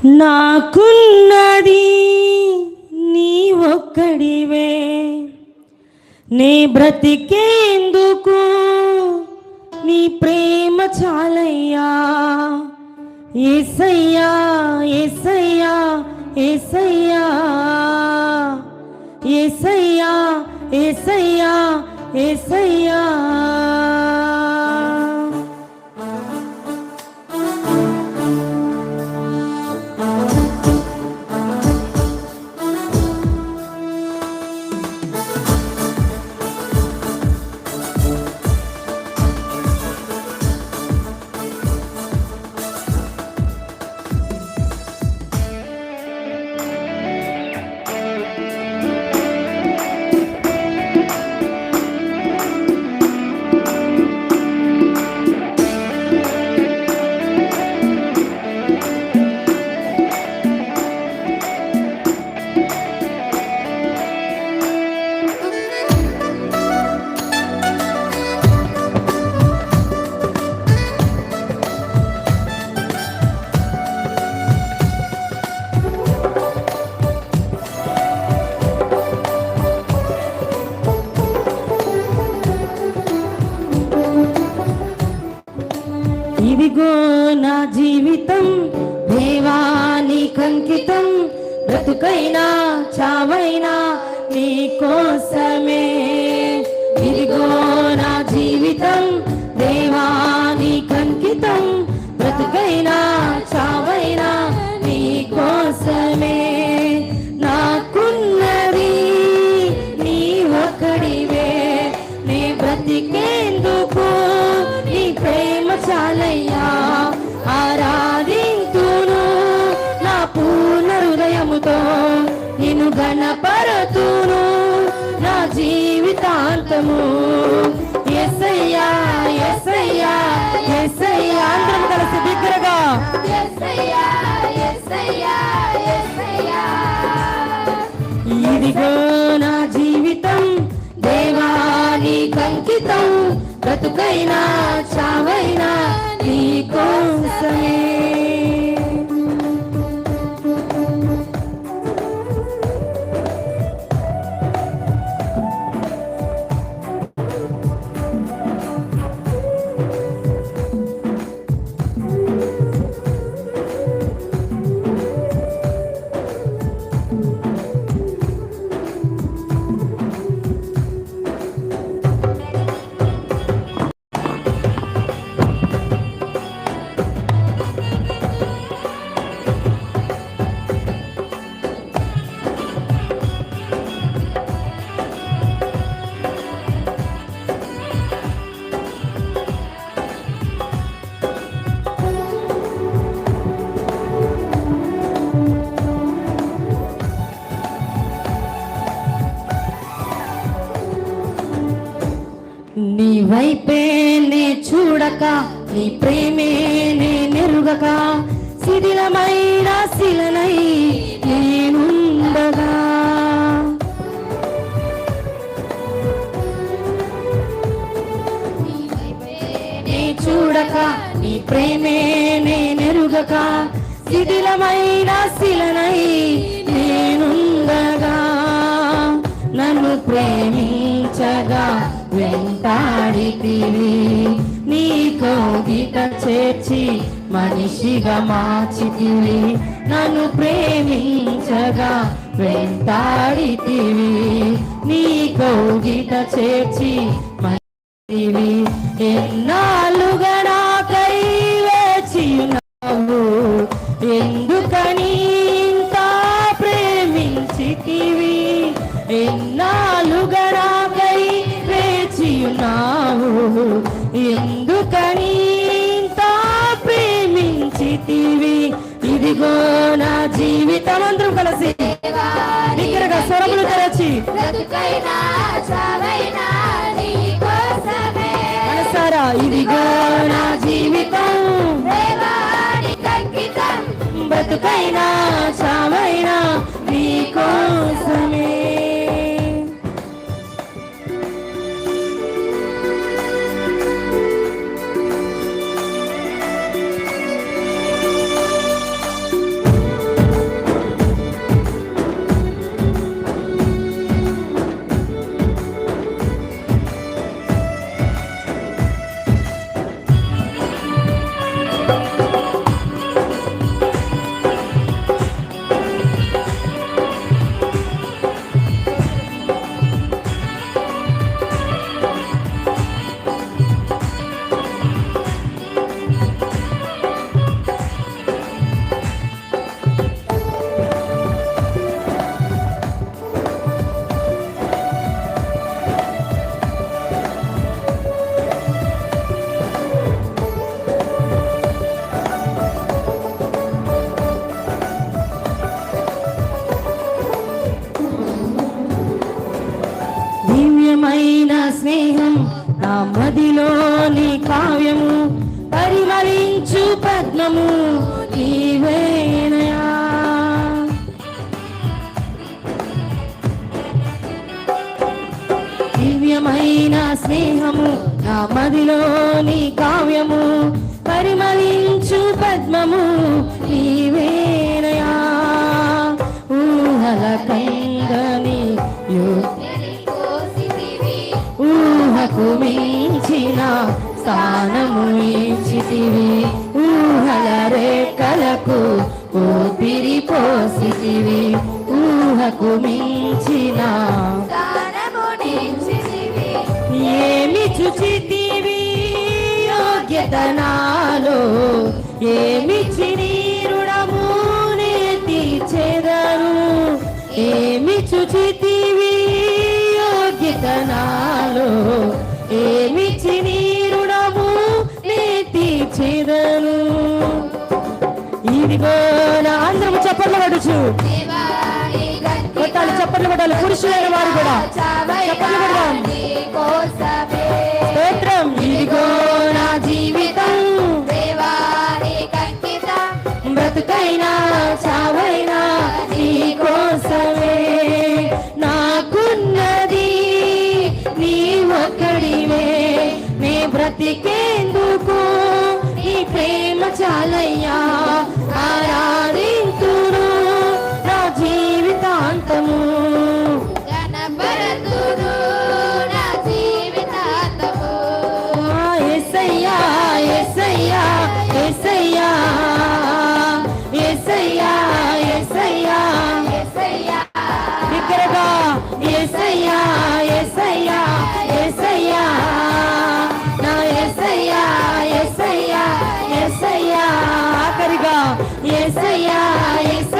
నాకున్నది నీ ఒక్కడివే, నీ బ్రతికేందుకు నీ ప్రేమ చాలయ్యా. యేసయ్యా యేసయ్యా యేసయ్యా యేసయ్యా యేసయ్యా యేసయ్యా. ఇదిగో నా జీవితం దేవానికంకితం, బ్రతుకైనా చావైనా నీ కోసమే. ఇదిగో నా జీవితం దేవానికంకితం, బ్రతుకైనా చావైనా నీ కోసమే. నాకున్నది నీ ఒక్కడివే, నీ బ్రతికేందుకు నీ ప్రేమ చాలయ్యా. ఆరాధింతును నా పూర్ణ హృదయముతో, నిన్ను గణపరతును నా జీవితాంతము. యేసయ్యా యేసయ్యా యేసయ్యా. అందరం కలిసి బిగ్గరగా యేసయ్యా యేసయ్యా యేసయ్యా. ఇదిగో నా జీవితం దేవానికంకితం, బ్రతుకైనా చావైనా నీ కోసమే. నీ వైపే నే చూడక, నీ ప్రేమే నే నెరుగక, శిథిలమైన శిలనై నేనుండగా. నీ చూడక, నీ ప్రేమే నే నెరుగక, శిథిలమైన శిలనై నేనుండగా. నన్ను ప్రేమించగా వెంటాడితివి, నీ కోగిట చేర్చి మనిషిగా మార్చితివి. నన్ను ప్రేమించగా వెంటాడితివి, నీ కోగిట చేర్చి మనిషివి. ఎన్నాళ్ళుగా నాకై వేచియున్నావు, ఎందుకని ఇంత ప్రేమించితివి. ఎన్నాళ్ళుగా నాకై వేచియున్నావు, ఎందుకని ఇంత ప్రేమించితివి. ఇదిగో నా జీవితం. అందరం కలిసి దగ్గరగా స్వరములు తెరచి మనసారా. ఇదిగో నా జీవితం బ్రతుకైనా చావైనా నీ కోసమే. స్నేహం నా మదిలోని కావ్యము పరిమళించు పద్మము నీవేనయా. దివ్యమైన స్నేహము నా మదిలోని కావ్యము పరిమళించు పద్మము నీవేనయా. ఊహల కందని ఊహకు మించిన స్థానము ఇచ్చితివి. ఊహల రేఖలకు ఊపిరి పోసితివి. ఊహకు మించిన ఏమి చుచితివి యోగ్యత నాలో, ఏమిచ్చి నీ రుణము నే తీర్చెదను. ఏమి చుచితివి యోగ్యత నాలో, ఏమిచ్చి నీ రుణము నే తీర్చెదను. ఇదిగో నా అందరము చప్పట్లు పడుచు కొట్టాలి, చప్పట్లు కొట్టాలి. పురుషులైన వారు కూడా చప్పట్లు కొడదాం. స్తోత్రం. ఇదిగో నా జీవితం బ్రతుకైనా చావైనా నీ కోసమే. నాకున్నది నీ ఒక్కడివే, నే బ్రతికేందుకు నీ ప్రేమ చాలయ్యా. ఆరాధింతును నా జీవితాంతము, యేసయ్యా యేసయ్యా యేసయ్యా యేసయ్యా యేసయ్యా యేసయ్యా బిగ్గరగా యేసయ్యా యేసయ్యా యేసయ్యా నా యేసయ్యా యేసయ్యా యేసయ్యా ఆఖరిగా యేసయ్యా యేసయ్యా